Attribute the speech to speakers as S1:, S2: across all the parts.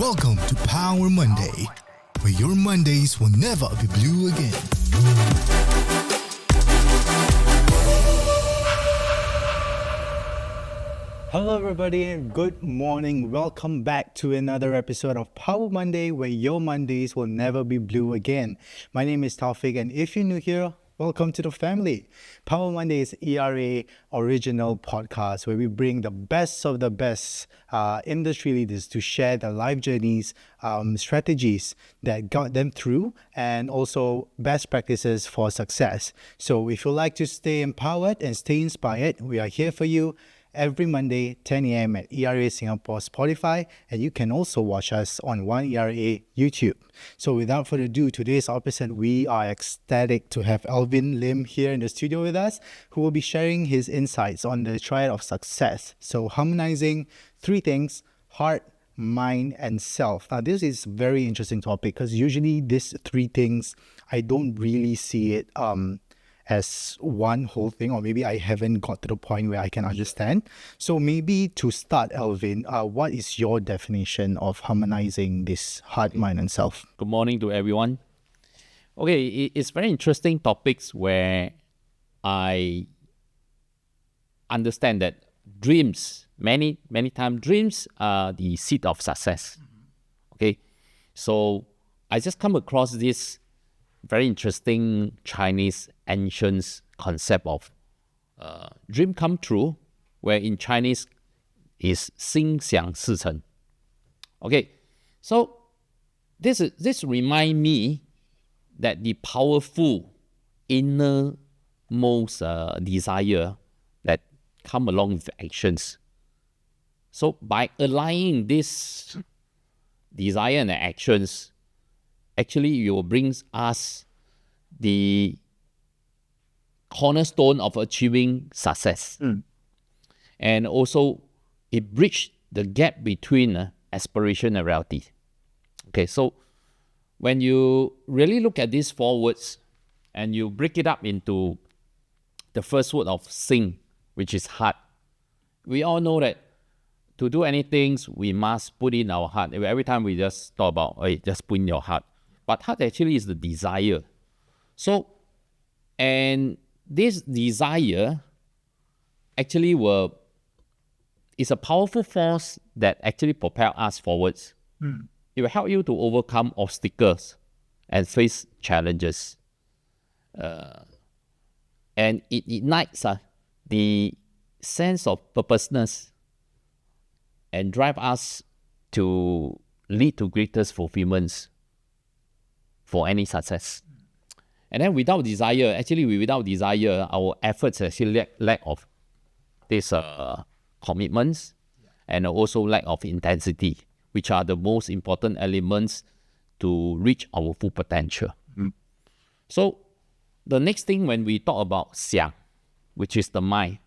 S1: Welcome to Power Monday, where your Mondays will never be blue again.
S2: Hello everybody and good morning. Welcome back to another episode of Power Monday, where your Mondays will never be blue again. My name is Taufik, and if you're new here, welcome to the family. Power Monday is ERA original podcast where we bring the best of the best industry leaders to share their life journeys, strategies that got them through, and also best practices for success. So if you like to stay empowered and stay inspired, we are here for you every Monday, 10 a.m. at ERA Singapore Spotify, and you can also watch us on One ERA YouTube. So without further ado, today's episode, we are ecstatic to have Alvin Lim here in the studio with us, who will be sharing his insights on the Triad of success. So harmonizing three things: heart, mind, and self. Now, this is a very interesting topic because usually these three things, I don't really see it as one whole thing, or maybe I haven't got to the point where I can understand. So maybe to start, Alvin, what is your definition of harmonizing this heart, mind, and self?
S3: Good morning to everyone. Okay, it's very interesting topics where I understand that dreams, many times dreams are the seed of success. Okay, so I just come across this very interesting Chinese ancient concept of dream come true, where in Chinese is 心想事成. Okay, so this remind me that the powerful innermost desire that come along with actions. So by aligning this desire and actions, actually it will bring us the cornerstone of achieving success. And also it bridges the gap between aspiration and reality. Okay, so when you really look at these four words and you break it up into the first word of sing, which is heart, we all know that to do anything, we must put in our heart. Every time we just talk about, hey, just put in your heart. But heart actually is the desire. So, and this desire actually is a powerful force that actually propel us forwards. It will help you to overcome obstacles and face challenges. And it ignites the sense of purposeness and drive us to lead to greatest fulfillments for any success. And then without desire, our efforts actually lack of this commitments and also lack of intensity, which are the most important elements to reach our full potential. So the next thing when we talk about xiang, which is the mind.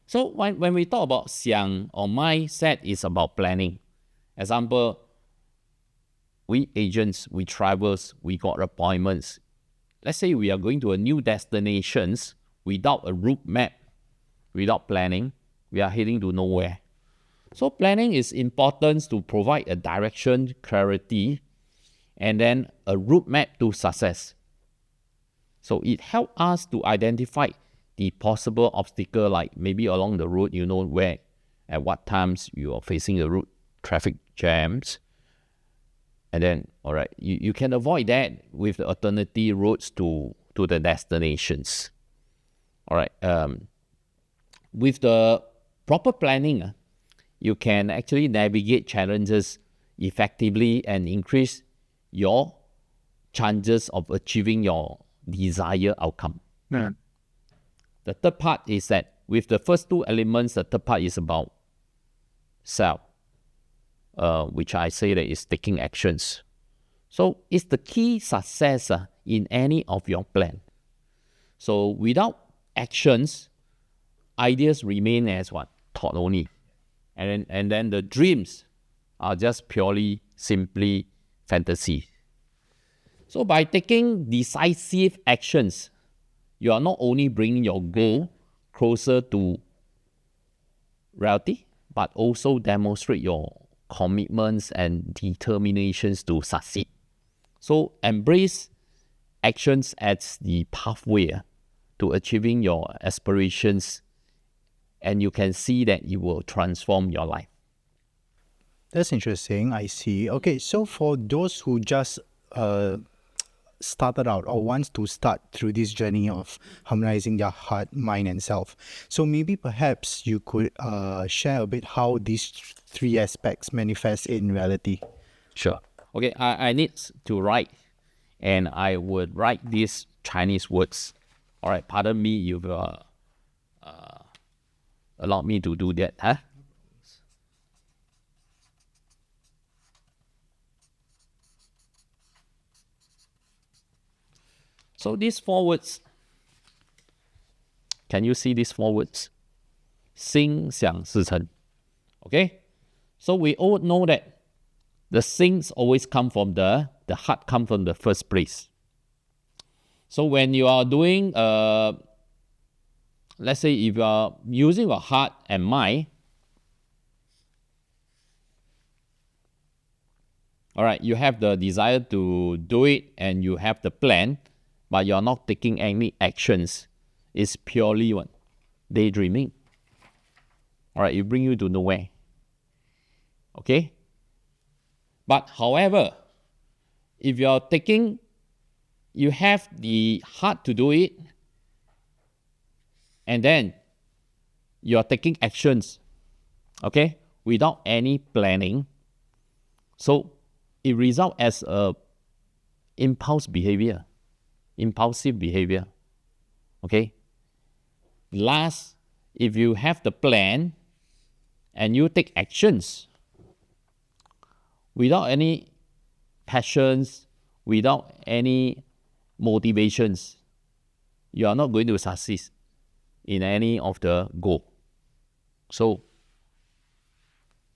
S3: So when we talk about xiang or mindset, is about planning. Example, we agents, we travelers, we got appointments. Let's say we are going to a new destinations without a route map, without planning, we are heading to nowhere. So planning is important to provide a direction, clarity, and then a route map to success. So it helps us to identify the possible obstacle, like maybe along the road, you know where, at what times you are facing the route, traffic jams. And then, all right, you can avoid that with the alternative routes to the destinations. All right, with the proper planning, you can actually navigate challenges effectively and increase your chances of achieving your desired outcome. The third part is that with the first two elements, the third part is about self. Which I say that is taking actions. So it's the key success in any of your plan. So without actions, ideas remain as what? Thought only. And then the dreams are just purely, simply fantasy. So by taking decisive actions, you are not only bringing your goal closer to reality, but also demonstrate your commitments and determinations to succeed. So embrace actions as the pathway to achieving your aspirations, and you can see that it will transform your life.
S2: That's interesting. I see. Okay, so for those who just started out or wants to start through this journey of harmonizing their heart, mind, and self, so maybe perhaps you could share a bit how these three aspects manifest in reality.
S3: Sure. Okay, I need to write, and I would write these Chinese words. All right, pardon me, you've allowed me to do that, huh? So these 4 words, can you see these 4 words? 心想事成. Okay? So we all know that the things always come from the heart, come from the first place. So when you are doing, let's say if you are using your heart and mind, all right, you have the desire to do it and you have the plan, but you're not taking any actions. It's purely what? Daydreaming. All right, it bring you to nowhere. Okay? But however, if you're taking, you have the heart to do it, and then you're taking actions, okay, without any planning, so it results as a impulsive behavior. Okay? Last, if you have the plan and you take actions without any passions, without any motivations, you are not going to succeed in any of the goal. So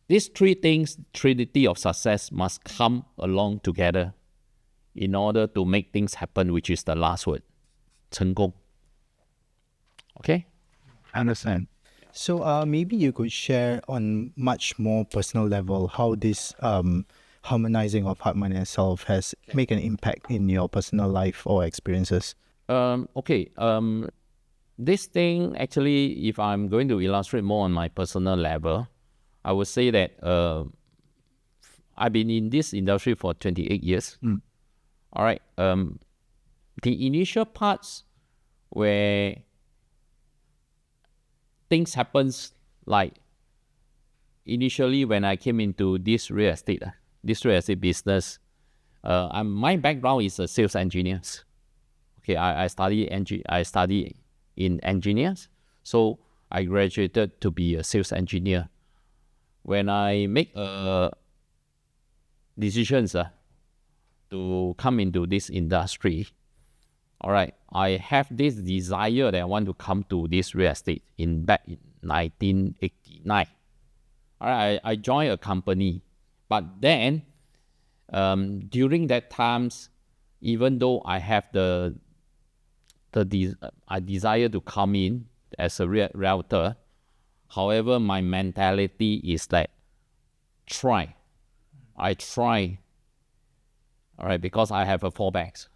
S3: these 3 things, trinity of success, must come along together in order to make things happen, which is the last word, 成功. Okay?
S2: I understand. So maybe you could share on much more personal level how this harmonizing of heart, mind, and self has made an impact in your personal life or experiences.
S3: Okay. This thing, actually, if I'm going to illustrate more on my personal level, I would say that I've been in this industry for 28 years. All right. The initial parts where things happens, like initially when I came into this real estate business, my background is a sales engineer. Okay, I study in engineers, so I graduated to be a sales engineer. When I make decisions to come into this industry, all right, I have this desire that I want to come to this real estate back in 1989. All right, I joined a company, but then during that times, even though I have the desire to come in as a realtor, however, my mentality is that I try, all right, because I have a fallback.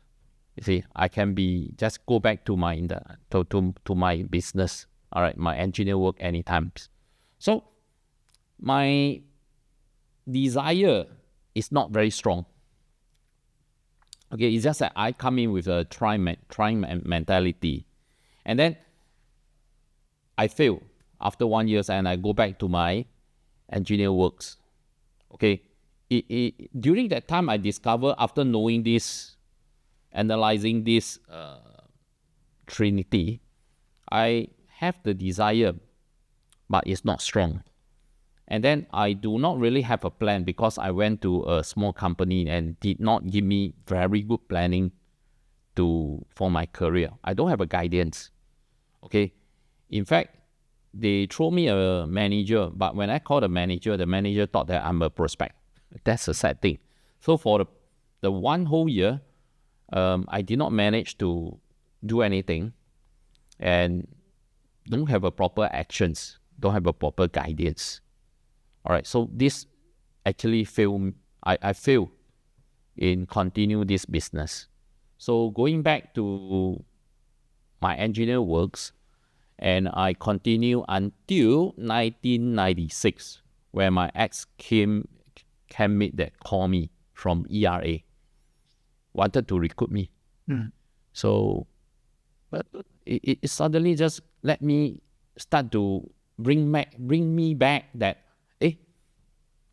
S3: You see, I can just go back to my to my business, all right, my engineer work anytime. So my desire is not very strong. Okay, it's just that I come in with a trying mentality, and then I fail after 1 year, and I go back to my engineer works. Okay, during that time, I discover, after knowing this, analyzing this trinity, I have the desire, but it's not strong. And then I do not really have a plan, because I went to a small company and did not give me very good planning for my career. I don't have a guidance. Okay, in fact, they throw me a manager, but when I called the manager thought that I'm a prospect. That's a sad thing. So for the 1 whole year, I did not manage to do anything, and don't have a proper actions, don't have a proper guidance. All right, so this actually fail. I fail in continue this business. So going back to my engineer works, and I continue until 1996, where my ex-campmate that called me from ERA, wanted to recruit me. So, but it suddenly just let me start to bring me back that, I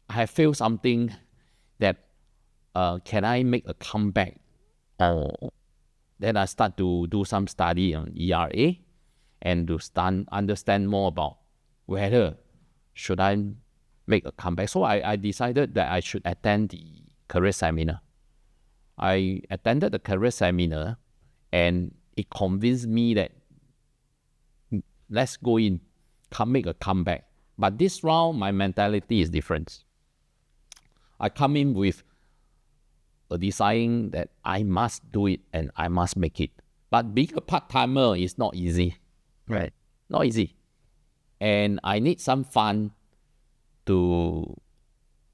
S3: have failed something that, can I make a comeback? Then I start to do some study on ERA and to understand more about whether should I make a comeback. So I decided that I should attend the career seminar. I attended the career seminar and it convinced me that let's go in, make a comeback. But this round, my mentality is different. I come in with a deciding that I must do it and I must make it. But being a part-timer is not easy.
S2: Right.
S3: Not easy. And I need some fun to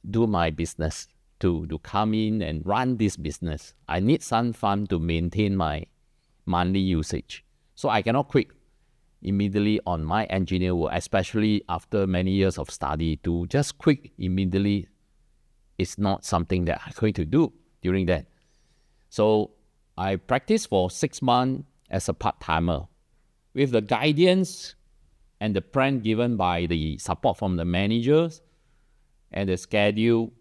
S3: do my business, to come in and run this business. I need some fun to maintain my monthly usage. So I cannot quit immediately on my engineer work, especially after many years of study. To just quit immediately is not something that I'm going to do during that. So I practiced for 6 months as a part-timer with the guidance and the plan given by the support from the managers and the schedule,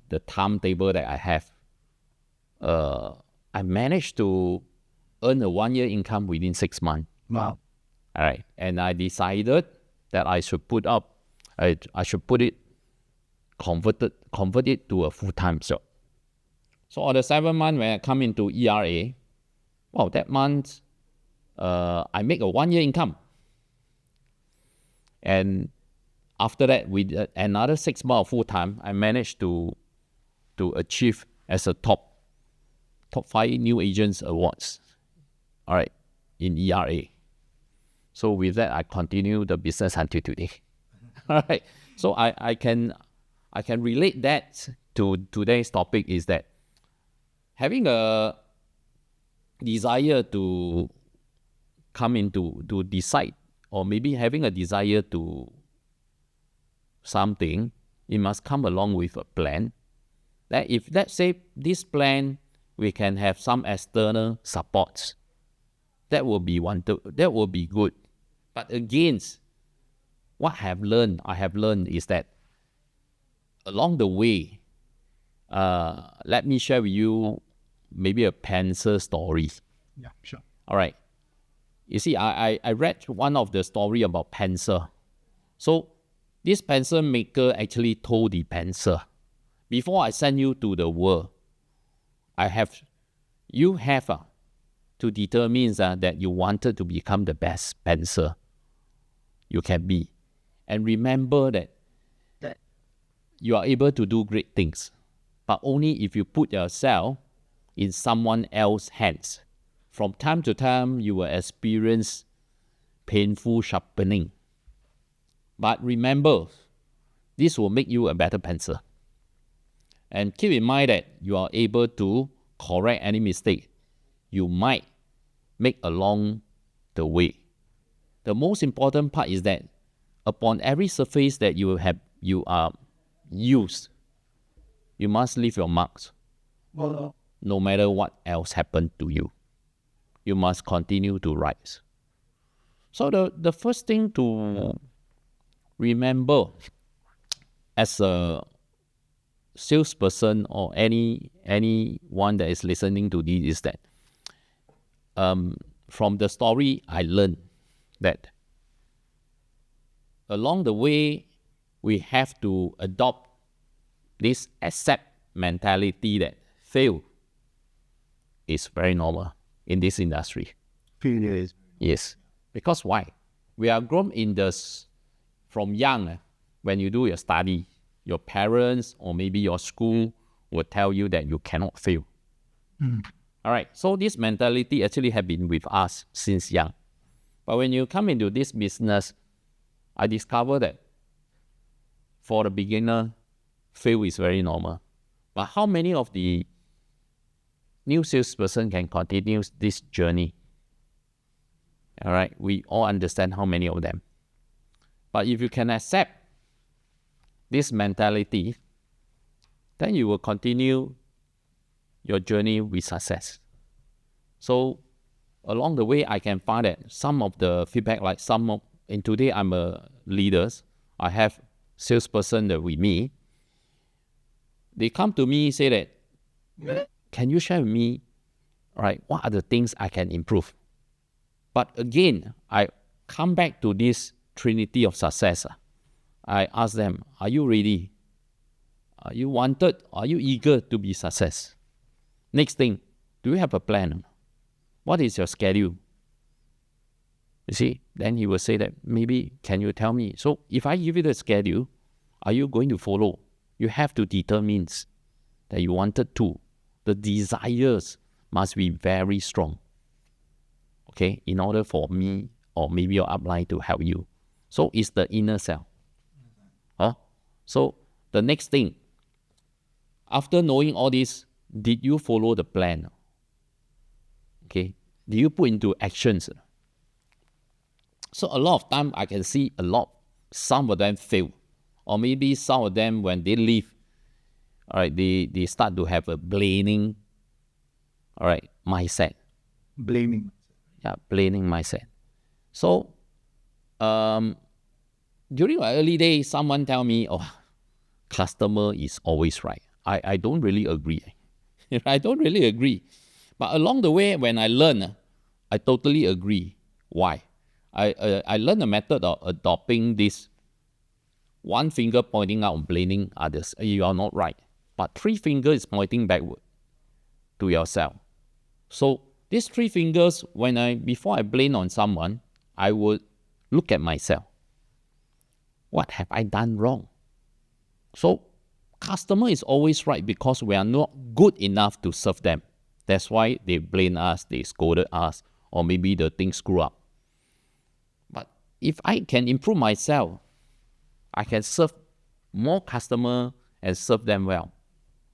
S3: the timetable that I have. I managed to earn a 1-year income within 6 months.
S2: Wow.
S3: All right. And I decided that I should convert it to a full-time job. So on the 7th month when I come into ERA, that month, I make a 1-year income. And after that, with another 6 months full-time, I managed to achieve as a top 5 new agents awards. All right, in ERA. So with that, I continue the business until today. All right. So I can relate that to today's topic is that having a desire to come into to decide, or maybe having a desire to something, it must come along with a plan. That if let's say this plan, we can have some external supports, that will be good. But again, what I have learned is that along the way, let me share with you maybe a pencil story.
S2: Yeah, sure.
S3: All right. You see, I read one of the story about pencil. So this pencil maker actually told the pencil, before I send you to the world, you have to determine that you wanted to become the best pencil you can be. And remember that you are able to do great things, but only if you put yourself in someone else's hands. From time to time, you will experience painful sharpening. But remember, this will make you a better pencil. And keep in mind that you are able to correct any mistake you might make along the way. The most important part is that upon every surface that you are used, you must leave your marks. No matter what else happened to you, you must continue to rise. So the first thing to remember as a salesperson or anyone that is listening to this is that from the story I learned that along the way we have to adopt this accept mentality that fail is very normal in this industry.
S2: Failure is.
S3: Yes. Because why? We are grown from young, when you do your study, your parents or maybe your school will tell you that you cannot fail. All right. So this mentality actually have been with us since young. But when you come into this business, I discovered that for the beginner, fail is very normal. But how many of the new salesperson can continue this journey? All right, we all understand how many of them. But if you can accept this mentality, then you will continue your journey with success. So along the way, I can find that some of the feedback, like and today I'm a leader, I have salesperson that with me. They come to me, say that, can you share with me, all right, what are the things I can improve? But again, I come back to this trinity of success. I ask them, are you ready? Are you wanted? Are you eager to be success? Next thing, do you have a plan? What is your schedule? You see, then he will say that, maybe can you tell me? So if I give you the schedule, are you going to follow? You have to determine that you wanted to. The desires must be very strong, okay, in order for me or maybe your upline to help you. So it's the inner self. So the next thing, after knowing all this, did you follow the plan? Okay, did you put into actions? So a lot of time I can see some of them fail. Or maybe some of them, when they leave, all right, they start to have a blaming, all right, mindset.
S2: Blaming.
S3: Yeah, blaming mindset. So during my early days, someone tell me, customer is always right. I don't really agree. I don't really agree. But along the way, when I learn, I totally agree. Why? I learned a method of adopting this one finger pointing out and blaming others. You are not right. But 3 fingers pointing backward to yourself. So these 3 fingers, before I blame on someone, I would look at myself. What have I done wrong? So customer is always right because we are not good enough to serve them. That's why they blame us, they scolded us, or maybe the thing screw up. But if I can improve myself, I can serve more customer and serve them well.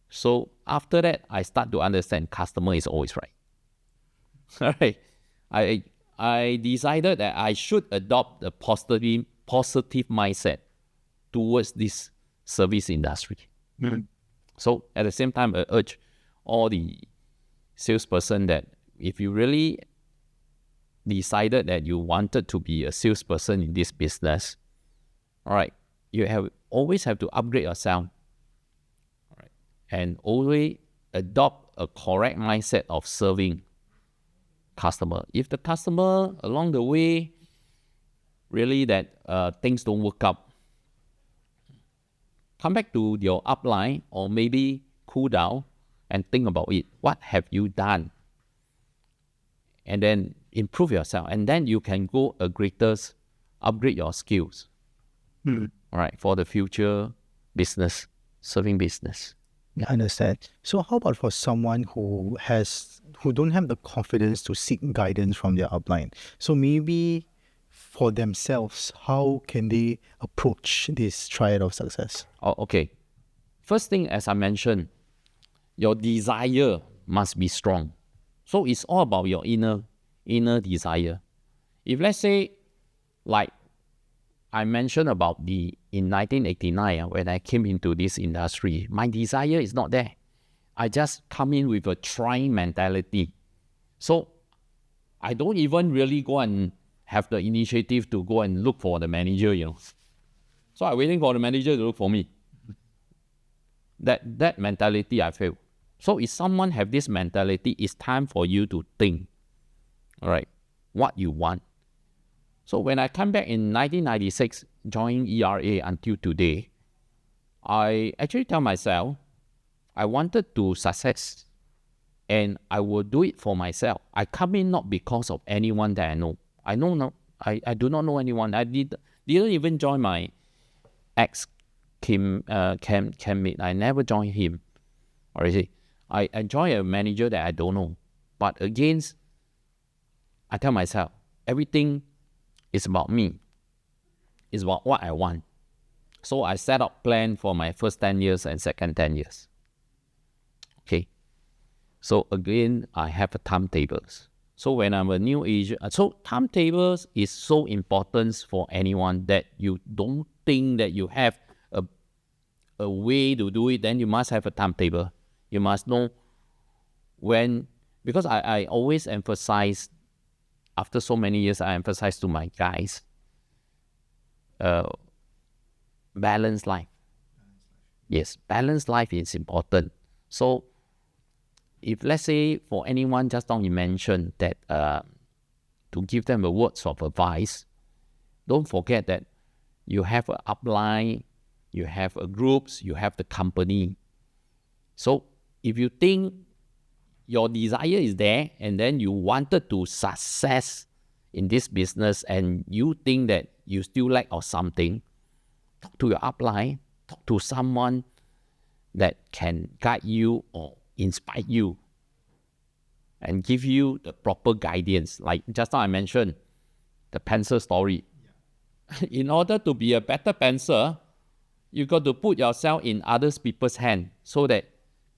S3: So after that, I start to understand customer is always right. All right. I decided that I should adopt a positive mindset towards this service industry. Mm-hmm. So at the same time, I urge all the salesperson that if you really decided that you wanted to be a salesperson in this business, all right, you always have to upgrade yourself, all right, and always adopt a correct mindset of serving customer. If the customer along the way really that things don't work out, come back to your upline or maybe cool down and think about it. What have you done? And then improve yourself. And then you can go upgrade your skills. Mm-hmm. All right, for the future business, serving business.
S2: I understand. So how about for someone who don't have the confidence to seek guidance from their upline? So maybe for themselves, how can they approach this triad of success?
S3: Oh, okay. First thing, as I mentioned, your desire must be strong. So it's all about your inner desire. If let's say, like I mentioned about in 1989, when I came into this industry, my desire is not there. I just come in with a trying mentality. So I don't even really go and have the initiative to go and look for the manager, So I'm waiting for the manager to look for me. That mentality I feel. So if someone have this mentality, it's time for you to think, all right, what you want. So when I come back in 1996, joining ERA until today, I actually tell myself, I wanted to success and I will do it for myself. I come in not because of anyone that I know. I do not know anyone. I didn't even join my campmate. I never joined him. Or is it? I joined a manager that I don't know. But again, I tell myself, everything is about me. It's about what I want. So I set up plan for my first 10 years and second 10 years. Okay. So again, I have a timetables. So when I'm a new agent, so timetables is so important for anyone that you don't think that you have a way to do it, then you must have a timetable. You must know when, because I always emphasize, after so many years, I emphasize to my guys, balanced life. Yes, balanced life is important. So if let's say for anyone, just now you mentioned that to give them a words of advice, don't forget that you have an upline, you have a groups, you have the company. So if you think your desire is there and then you wanted to success in this business and you think that you still lack of something, talk to your upline, talk to someone that can guide you or inspire you and give you the proper guidance. Like just now I mentioned, the pencil story. Yeah. In order to be a better pencil, you got to put yourself in other people's hand so that,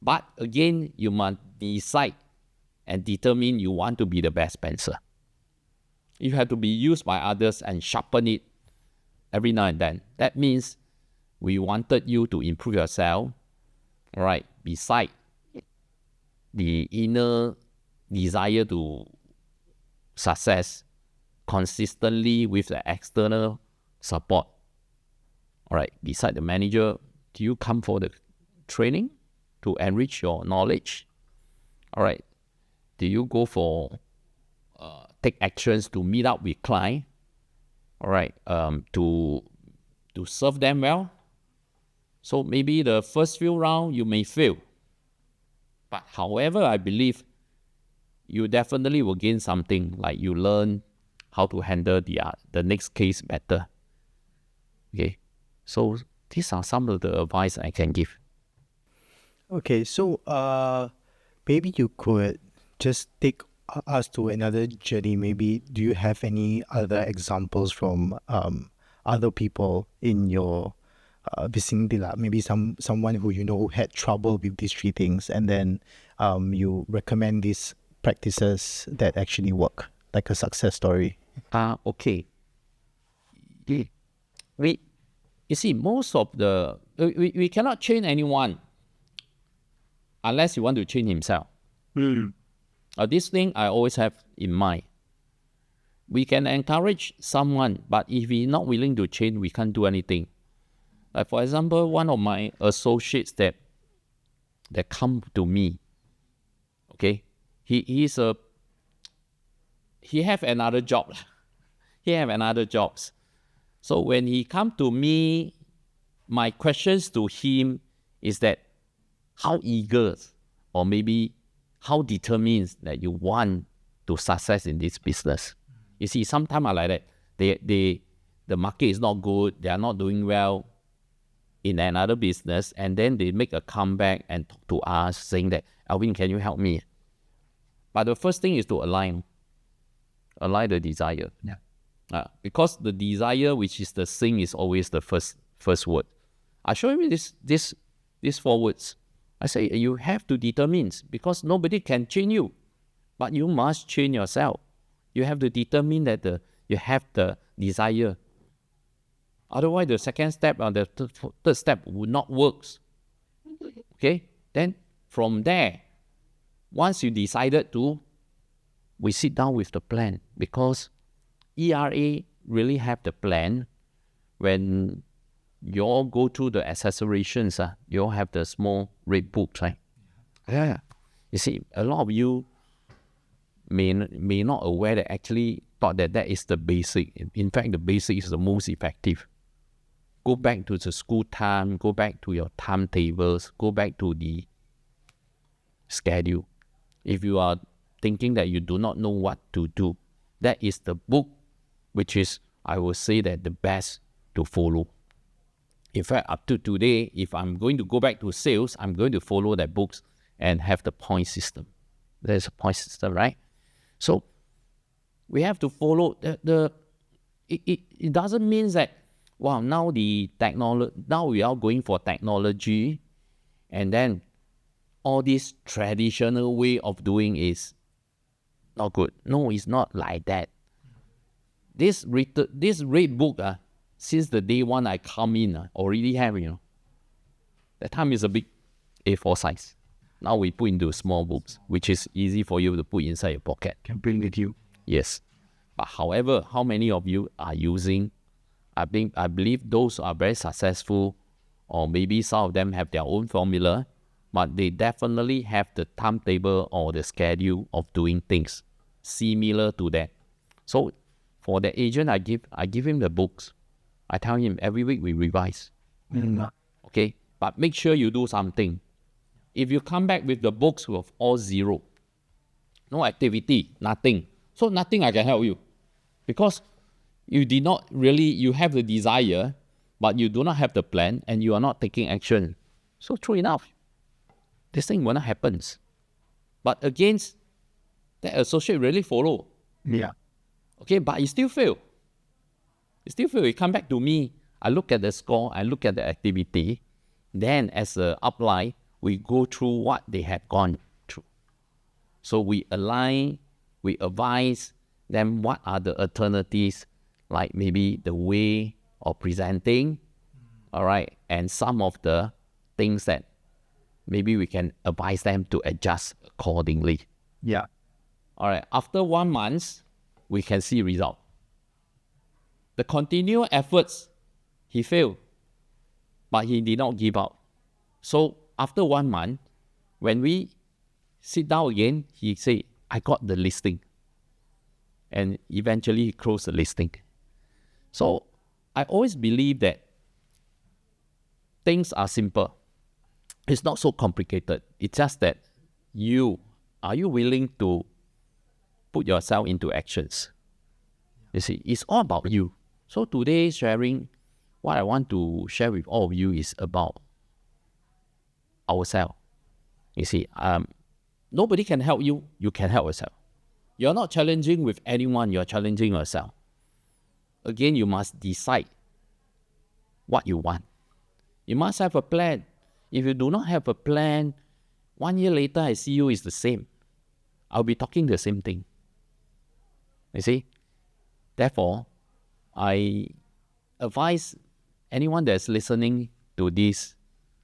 S3: but again, you must decide and determine you want to be the best pencil. You have to be used by others and sharpen it every now and then. That means we wanted you to improve yourself, all right, beside the inner desire to success consistently with the external support. All right, beside the manager, do you come for the training to enrich your knowledge? All right, do you go for take actions to meet up with client? All right, to serve them well. So maybe the first few rounds you may fail, but however, I believe you definitely will gain something, like you learn how to handle the next case better. Okay, so these are some of the advice I can give.
S2: Okay, so maybe you could just take us to another journey. Maybe do you have any other examples from other people in your vicinity? Maybe someone who you know had trouble with these three things, and then you recommend these practices that actually work, like a success story.
S3: Okay. You see, most of we cannot change anyone unless you want to change himself. This thing I always have in mind. We can encourage someone, but if he's not willing to change, we can't do anything. Like for example, one of my associates that come to me, okay, he have another job. He have another jobs. So when he come to me, my questions to him is that how eager or maybe how determined that you want to success in this business. You see, sometimes I like that. The market is not good. They are not doing well in another business, and then they make a comeback and talk to us saying that, Alvin, can you help me? But the first thing is to align the desire.
S2: Yeah.
S3: Because the desire, which is the thing, is always the first word. I show him these 4 words. I say you have to determine, because nobody can change you, but you must change yourself. You have to determine that you have the desire. Otherwise, the second step or the third step would not work. Okay? Then from there, once you decided to, we sit down with the plan, because ERA really have the plan. When you all go through the accessorations, you all have the small red books, right? Yeah. You see, a lot of you may not aware that actually thought that is the basic. In fact, the basic is the most effective. Go back to the school time, go back to your timetables, go back to the schedule. If you are thinking that you do not know what to do, that is the book which is, I would say, that the best to follow. In fact, up to today, if I'm going to go back to sales, I'm going to follow that books and have the point system. There's a point system, right? So we have to follow it doesn't mean that wow, now now we are going for technology, and then all this traditional way of doing is not good. No, it's not like that. This red book, since the day one I come in, already have, that time is a big A4 size. Now we put into small books, which is easy for you to put inside your pocket.
S2: Can bring with you.
S3: Yes. But however, how many of you are using? I believe those are very successful, or maybe some of them have their own formula, but they definitely have the timetable or the schedule of doing things similar to that. So for the agent, I give him the books. I tell him every week we revise. Okay, but make sure you do something. If you come back with the books with all zero, no activity, nothing, so nothing I can help you, because you did not really, you have the desire, but you do not have the plan and you are not taking action. So true enough, this thing will not happen. But against that associate really follow.
S2: Yeah.
S3: Okay, but it still fail. It come back to me. I look at the score, I look at the activity. Then as a upline, we go through what they have gone through. So we align, we advise them what are the alternatives, like maybe the way of presenting, all right, and some of the things that maybe we can advise them to adjust accordingly.
S2: Yeah.
S3: All right, after 1 month, we can see result. The continual efforts, he failed, but he did not give up. So after 1 month, when we sit down again, he said, I got the listing. And eventually he closed the listing. So I always believe that things are simple. It's not so complicated. It's just that are you willing to put yourself into actions? You see, it's all about you. So today sharing, what I want to share with all of you is about ourselves. You see, nobody can help you. You can help yourself. You're not challenging with anyone. You're challenging yourself. Again, you must decide what you want. You must have a plan. If you do not have a plan, 1 year later I see you is the same. I'll be talking the same thing. You see? Therefore, I advise anyone that's listening to this,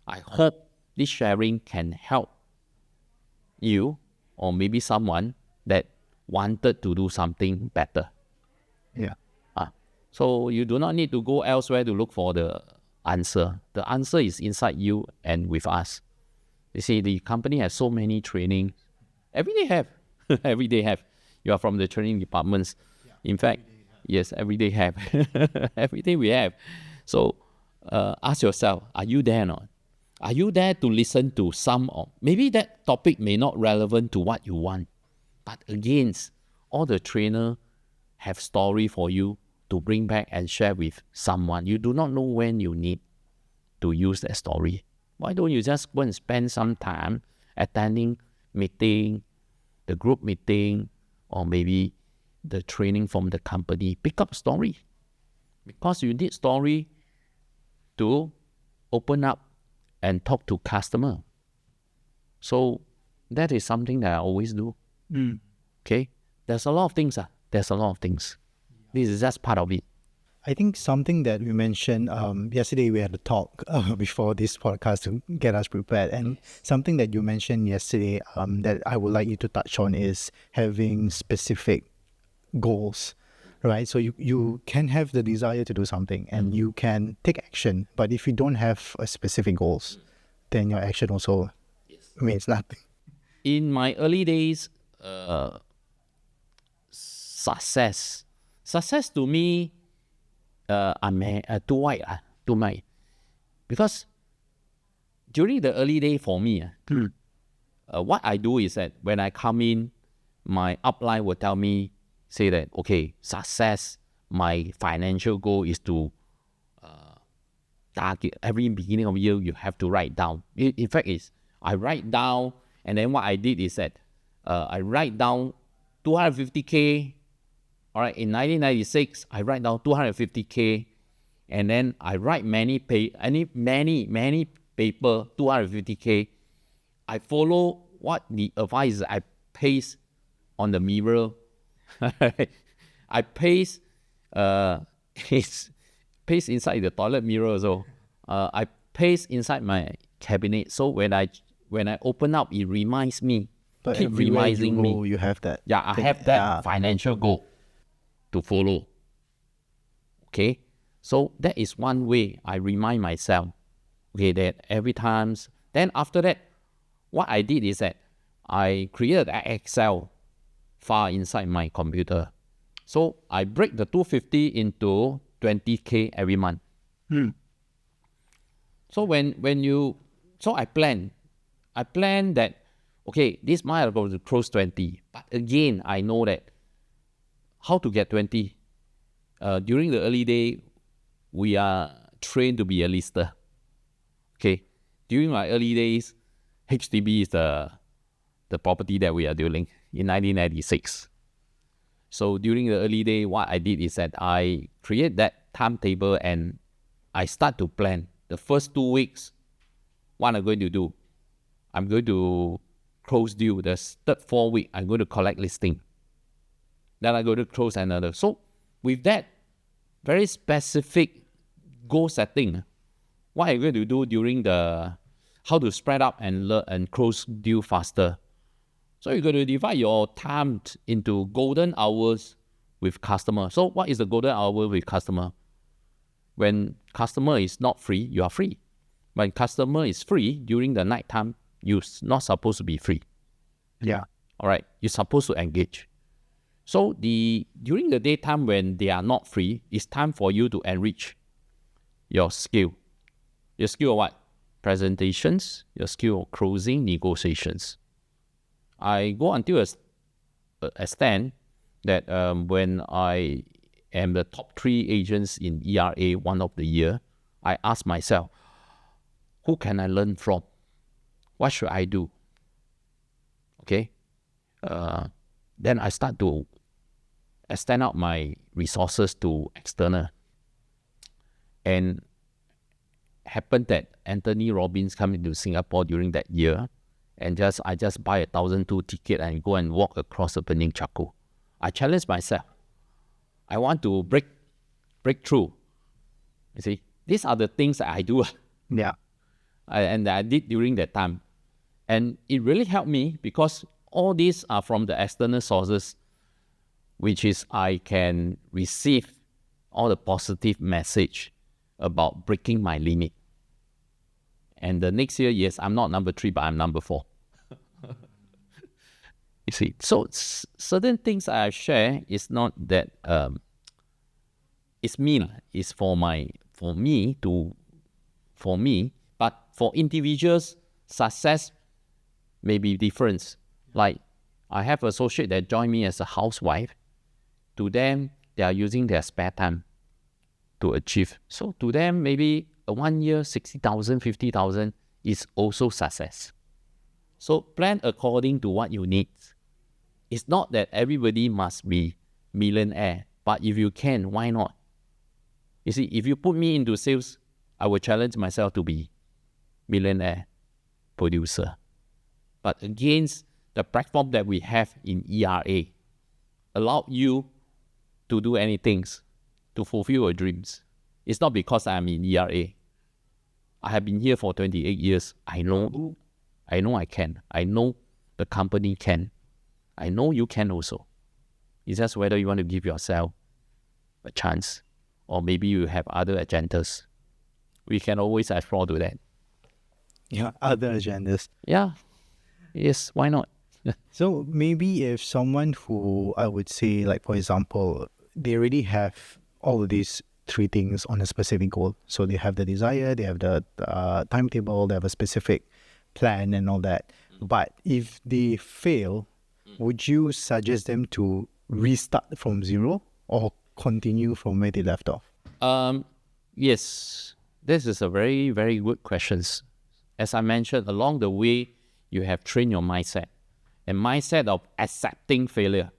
S3: I hope this sharing can help you or maybe someone that wanted to do something better.
S2: Yeah.
S3: So you do not need to go elsewhere to look for the answer. The answer is inside you and with us. You see, the company has so many training. Every day have. Every day have. You are from the training departments. Yeah, in fact, yes, every day have. Every day we have. So ask yourself, are you there or not? Are you there to listen to some of, maybe that topic may not relevant to what you want, but again, all the trainer have story for you to bring back and share with someone. You do not know when you need to use that story. Why don't you just go and spend some time attending meeting, the group meeting, or maybe the training from the company? Pick up story, because you need story to open up and talk to customer. So that is something that I always do. Okay, there's a lot of things. There's a lot of things. This is just part of it.
S2: I think something that we mentioned yesterday, we had a talk before this podcast to get us prepared, and something that you mentioned yesterday that I would like you to touch on is having specific goals, right? So you can have the desire to do something and you can take action, but if you don't have a specific goals, then your action also means nothing.
S3: In my early days, Success to me, I'm too wide, too much. Because during the early day for me, what I do is that when I come in, my upline will tell me, say that, okay, success, my financial goal is to target every beginning of year, you have to write down. In fact, I write down, and then what I did is that I write down 250K. All right, in 1996, I write down 250K, and then I write many paper, 250K. I follow what the advice I paste on the mirror. I paste paste inside the toilet mirror. So I paste inside my cabinet. So when I open up, it reminds me.
S2: But
S3: keep
S2: everywhere
S3: reminding
S2: you go,
S3: me.
S2: you have that.
S3: Yeah, I
S2: thing.
S3: have that
S2: Yeah.
S3: financial goal to follow. Okay, so that is one way I remind myself. Okay, that every time. Then after that, what I did is that I created an Excel file inside my computer. So I break the 250 into 20K every month. So so I plan that, okay, this month I'm going to close 20. But again, I know that how to get 20. During the early day, we are trained to be a lister. Okay, during my early days, HDB is the property that we are dealing in 1996. So during the early day, what I did is that I create that timetable and I start to plan. The first 2 weeks, what I'm going to do, I'm going to close deal. The third 4 week, I'm going to collect listing. Then I'm going to close another. So with that very specific goal setting, what I'm going to do during how to spread up and learn and close deal faster. So you're going to divide your time into golden hours with customer. So what is the golden hour with customer? When customer is not free, you are free. When customer is free during the night time, you're not supposed to be free.
S2: Yeah.
S3: All right, you're supposed to engage. So during the daytime when they are not free, it's time for you to enrich your skill. Your skill of what? Presentations, your skill of closing, negotiations. I go until a extent that when I am the top 3 agents in ERA one of the year, I ask myself, who can I learn from? What should I do? Okay. Then I start to extend out my resources to external. And happened that Anthony Robbins come into Singapore during that year, and I just buy 1,002 ticket and go and walk across the burning charcoal. I challenge myself. I want to break through. You see, these are the things that I do.
S2: Yeah.
S3: And I did during that time. And it really helped me because all these are from the external sources, which is I can receive all the positive message about breaking my limit. And the next year, yes, I'm not number 3, but I'm number 4. You see, so certain things I share is not that it's me. It's for me. But for individuals, success may be different. Like I have an associate that joined me as a housewife. To them, they are using their spare time to achieve. So to them, maybe a 1 year, 60,000, 50,000 is also success. So plan according to what you need. It's not that everybody must be millionaire, but if you can, why not? You see, if you put me into sales, I will challenge myself to be millionaire producer. But against the platform that we have in ERA, allow you to do anything to fulfill your dreams. It's not because I'm in ERA. I have been here for 28 years. I know I can. I know the company can. I know you can also. It's just whether you want to give yourself a chance or maybe you have other agendas. We can always explore to that.
S2: Yeah, other agendas.
S3: Yeah. Yes, why not?
S2: So maybe if someone who, I would say, like for example, they already have all of these 3 things on a specific goal. So they have the desire, they have the timetable, they have a specific plan and all that. But if they fail, would you suggest them to restart from zero or continue from where they left off?
S3: Yes, this is a very, very good question. As I mentioned, along the way, you have trained your mindset and mindset of accepting failure.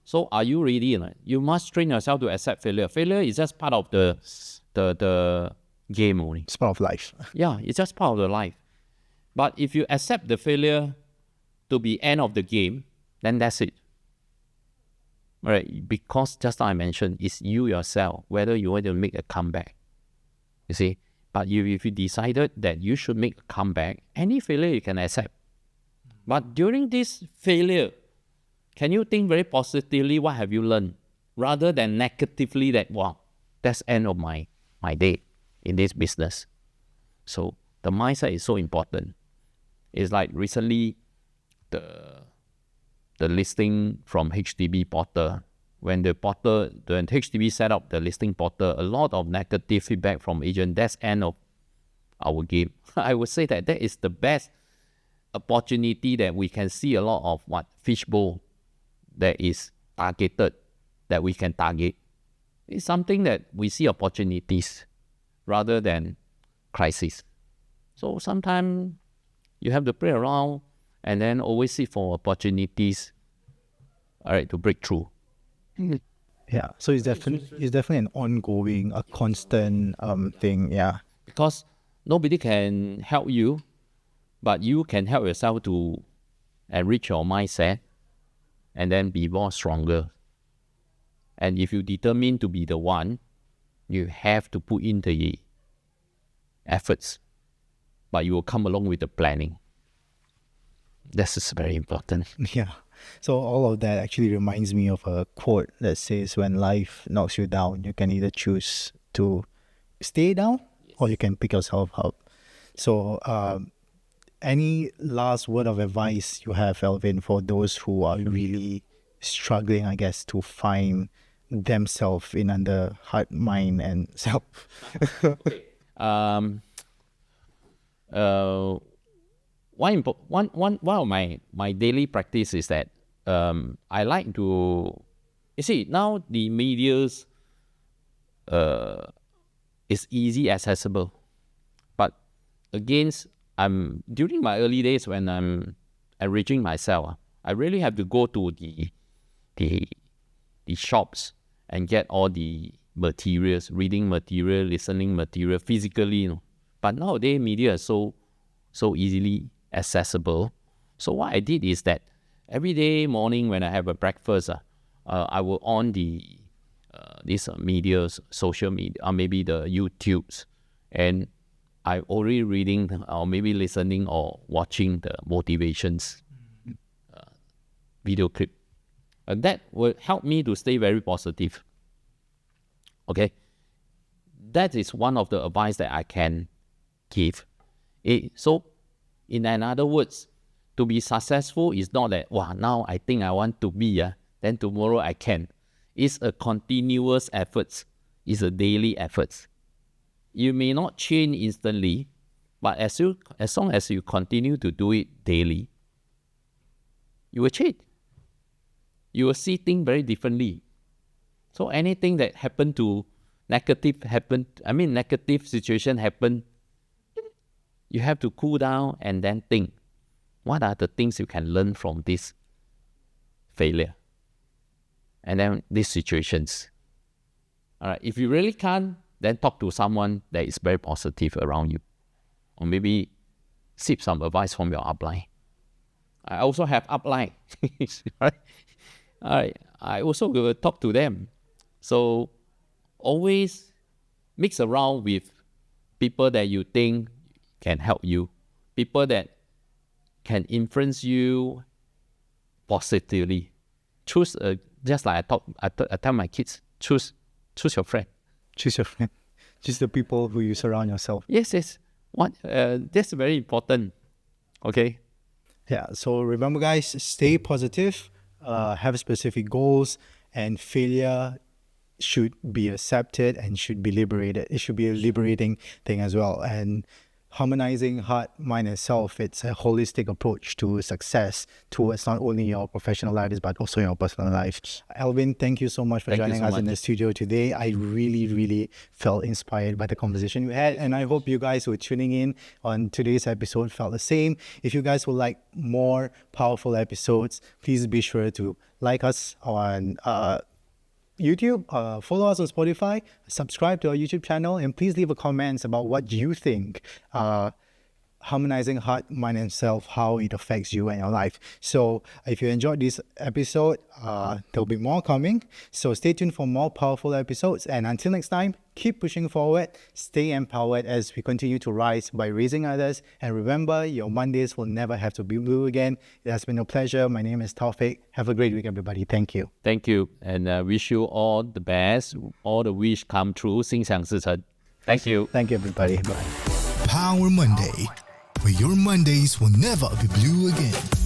S3: So are you ready? You must train yourself to accept failure. Failure is just part of the the game only.
S2: It's part of life.
S3: Yeah, it's just part of the life. But if you accept the failure to be end of the game, then that's it. All right, because just now I mentioned, it's you yourself, whether you want to make a comeback. You see? But if you decided that you should make a comeback, any failure you can accept. But during this failure, can you think very positively, what have you learned? Rather than negatively that, wow, that's end of my day in this business. So the mindset is so important. It's like recently, the listing from HDB portal, when HDB set up the listing portal, a lot of negative feedback from agent. That's end of our game. I would say that is the best opportunity that we can see a lot of fishbowl that is targeted, that we can target. It's something that we see opportunities rather than crisis. So sometimes you have to play around and then always seek for opportunities, all right, to break through.
S2: Yeah, so it's definitely an ongoing, a constant thing. Yeah,
S3: because nobody can help you, but you can help yourself to enrich your mindset and then be more stronger. And if you determine to be the one, you have to put in the efforts, but you will come along with the planning. This is very important.
S2: Yeah. So all of that actually reminds me of a quote that says, when life knocks you down, you can either choose to stay down or you can pick yourself up. So any last word of advice you have, Alvin, for those who are really struggling, I guess, to find themselves in under heart, mind, and self?
S3: One of my daily practice is that I like to, you see, now the medias is easy accessible, but during my early days when I'm enriching myself, I really have to go to the shops and get all the materials, reading material, listening material, physically. But nowadays media is so easily accessible. So what I did is that every day morning when I have a breakfast, I will on these medias, social media, or maybe the YouTubes, and I already reading or maybe listening or watching the motivations video clip. That will help me to stay very positive. Okay, that is one of the advice that I can give. So, in other words, to be successful is not that, wow, now I think I want to be, then tomorrow I can. It's a continuous effort. It's a daily effort. You may not change instantly, but as long as you continue to do it daily, you will change. You will see things very differently. So anything that negative situation happen, you have to cool down and then think, what are the things you can learn from this failure? And then these situations. All right, if you really can't, then talk to someone that is very positive around you. Or maybe seek some advice from your upline. I also have upline. Right? All right, I also will talk to them. So always mix around with people that you think can help you, people that can influence you positively. Choose just like I tell my kids, choose your friend.
S2: Choose your friend. Choose the people who you surround yourself.
S3: Yes. That's very important. Okay.
S2: Yeah. So remember, guys, stay positive. Have specific goals, and failure should be accepted and should be liberated. It should be a liberating thing as well. And harmonizing heart, mind, and self, it's a holistic approach to success towards not only your professional lives but also your personal life. Alvin, thank you so much for joining us in the studio today. I really felt inspired by the conversation we had, and I hope you guys who are tuning in on today's episode felt the same. If you guys would like more powerful episodes, please be sure to like us on YouTube, follow us on Spotify, subscribe to our YouTube channel, and please leave a comments about what you think. Harmonizing heart, mind, and self, how it affects you and your life. So if you enjoyed this episode, there'll be more coming. So stay tuned for more powerful episodes. And until next time, keep pushing forward, stay empowered as we continue to rise by raising others. And remember, your Mondays will never have to be blue again. It has been a pleasure. My name is Taufik. Have a great week, everybody. Thank you.
S3: Thank you, and wish you all the best. All the wish come true. 心想事成. Thank you.
S2: Thank you, everybody. Bye.
S1: Power Monday, where your Mondays will never be blue again.